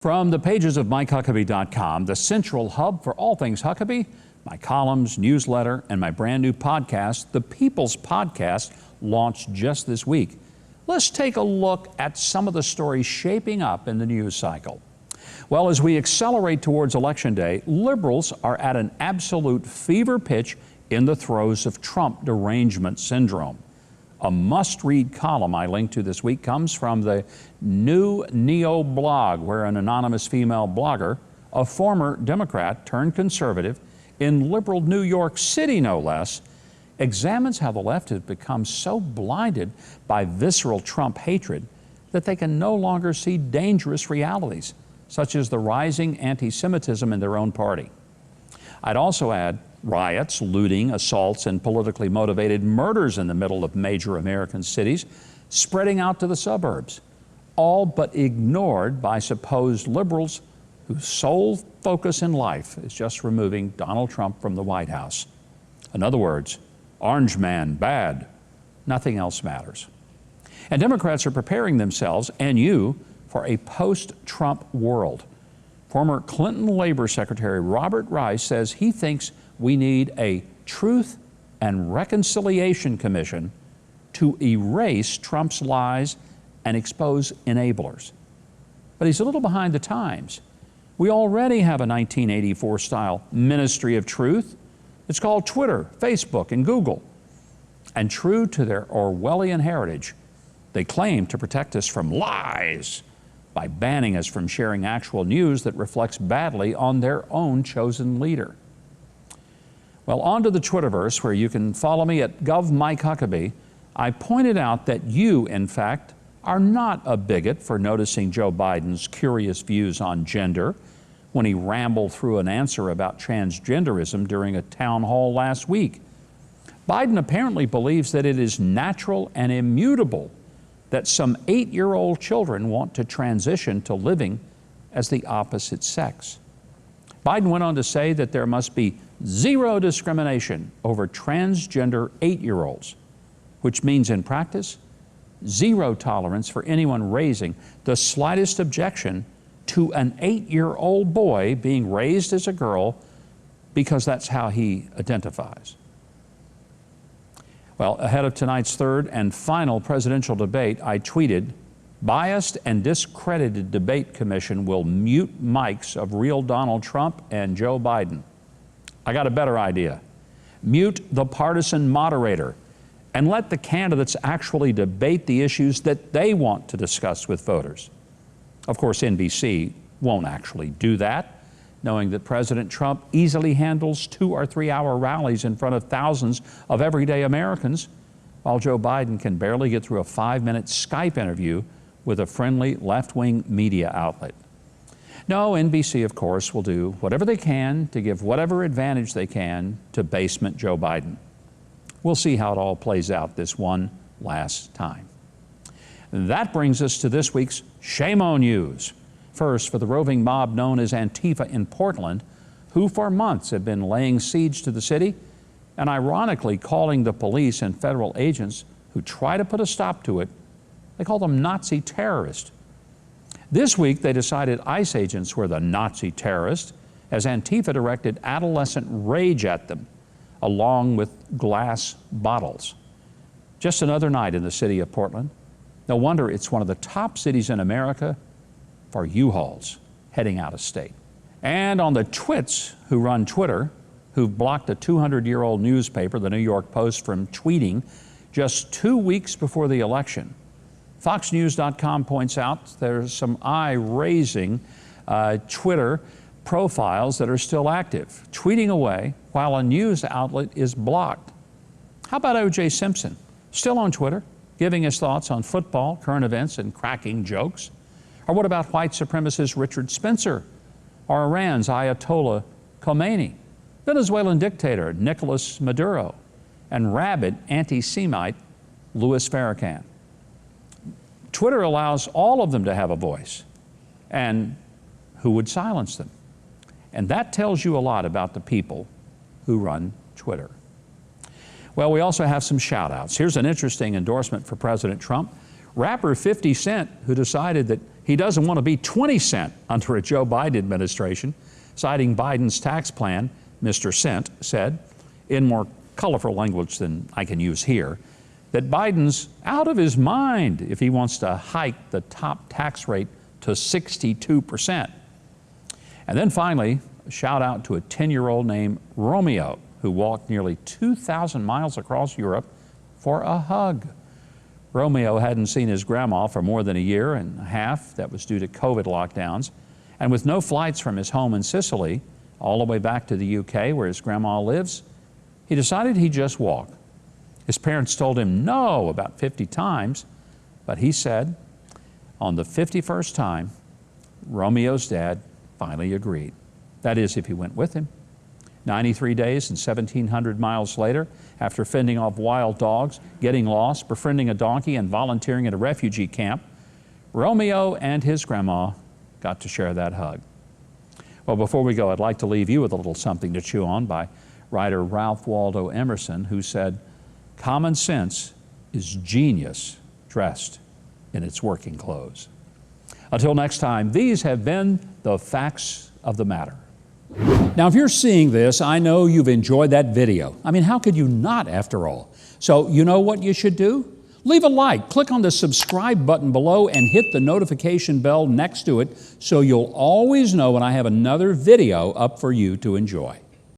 From the pages of MikeHuckabee.com, the central hub for all things Huckabee, my columns, newsletter, and my brand new podcast, The People's Podcast, launched just this week. Let's take a look at some of the stories shaping up in the news cycle. Well, as we accelerate towards Election Day, liberals are at an absolute fever pitch in the throes of Trump derangement syndrome. A must-read column I linked to this week comes from the New Neo blog, where an anonymous female blogger, a former Democrat turned conservative in liberal New York City, no less, examines how the left has become so blinded by visceral Trump hatred that they can no longer see dangerous realities, such as the rising anti-Semitism in their own party. I'd also add riots, looting, assaults, and politically motivated murders in the middle of major American cities, spreading out to the suburbs, all but ignored by supposed liberals whose sole focus in life is just removing Donald Trump from the White House. In other words, orange man bad, nothing else matters. And Democrats are preparing themselves, and you, for a post-Trump world. Former Clinton Labor Secretary Robert Rice says he thinks we need a Truth and Reconciliation Commission to erase Trump's lies and expose enablers. But he's a little behind the times. We already have a 1984-style Ministry of Truth. It's called Twitter, Facebook, and Google. And true to their Orwellian heritage, they claim to protect us from lies by banning us from sharing actual news that reflects badly on their own chosen leader. Well, on to the Twitterverse, where you can follow me at GovMikeHuckabee. I pointed out that you, in fact, are not a bigot for noticing Joe Biden's curious views on gender when he rambled through an answer about transgenderism during a town hall last week. Biden apparently believes that it is natural and immutable that some 8-year-old children want to transition to living as the opposite sex. Biden went on to say that there must be zero discrimination over transgender 8-year-olds, which means in practice, zero tolerance for anyone raising the slightest objection to an 8-year-old boy being raised as a girl because that's how he identifies. Well, ahead of tonight's third and final presidential debate, I tweeted, "Biased and discredited debate commission will mute mics of real Donald Trump and Joe Biden." I got a better idea. Mute the partisan moderator and let the candidates actually debate the issues that they want to discuss with voters. Of course, NBC won't actually do that, knowing that President Trump easily handles 2 or 3 hour rallies in front of thousands of everyday Americans, while Joe Biden can barely get through a 5-minute Skype interview with a friendly left-wing media outlet. No, NBC, of course, will do whatever they can to give whatever advantage they can to basement Joe Biden. We'll see how it all plays out this one last time. That brings us to this week's Shame On Yous. First, for the roving mob known as Antifa in Portland, who for months have been laying siege to the city and ironically calling the police and federal agents who try to put a stop to it, they call them Nazi terrorists. This week, they decided ICE agents were the Nazi terrorists as Antifa directed adolescent rage at them, along with glass bottles. Just another night in the city of Portland. No wonder it's one of the top cities in America for U-Hauls heading out of state. And on the twits who run Twitter, who've blocked a 200-year-old newspaper, the New York Post, from tweeting just 2 weeks before the election, FoxNews.com points out there's some eye-raising Twitter profiles that are still active, tweeting away while a news outlet is blocked. How about O.J. Simpson, still on Twitter, giving his thoughts on football, current events, and cracking jokes? Or what about white supremacist Richard Spencer, or Iran's Ayatollah Khomeini, Venezuelan dictator Nicolas Maduro, and rabid anti-Semite Louis Farrakhan? Twitter allows all of them to have a voice, and who would silence them? And that tells you a lot about the people who run Twitter. Well, we also have some shout-outs. Here's an interesting endorsement for President Trump. Rapper 50 Cent, who decided that he doesn't want to be 20 cent under a Joe Biden administration. Citing Biden's tax plan, Mr. Cent said, in more colorful language than I can use here, that Biden's out of his mind if he wants to hike the top tax rate to 62%. And then finally, a shout out to a 10-year-old named Romeo, who walked nearly 2,000 miles across Europe for a hug. Romeo hadn't seen his grandma for more than a year and a half. That was due to COVID lockdowns. And with no flights from his home in Sicily all the way back to the UK where his grandma lives, he decided he'd just walk. His parents told him no about 50 times, but he said on the 51st time, Romeo's dad finally agreed. That is, if he went with him. 93 days and 1,700 miles later, after fending off wild dogs, getting lost, befriending a donkey, and volunteering at a refugee camp, Romeo and his grandma got to share that hug. Well, before we go, I'd like to leave you with a little something to chew on by writer Ralph Waldo Emerson, who said, "Common sense is genius dressed in its working clothes." Until next time, these have been the facts of the matter. Now, if you're seeing this, I know you've enjoyed that video. I mean, how could you not, after all? So you know what you should do? Leave a like, click on the subscribe button below, and hit the notification bell next to it so you'll always know when I have another video up for you to enjoy.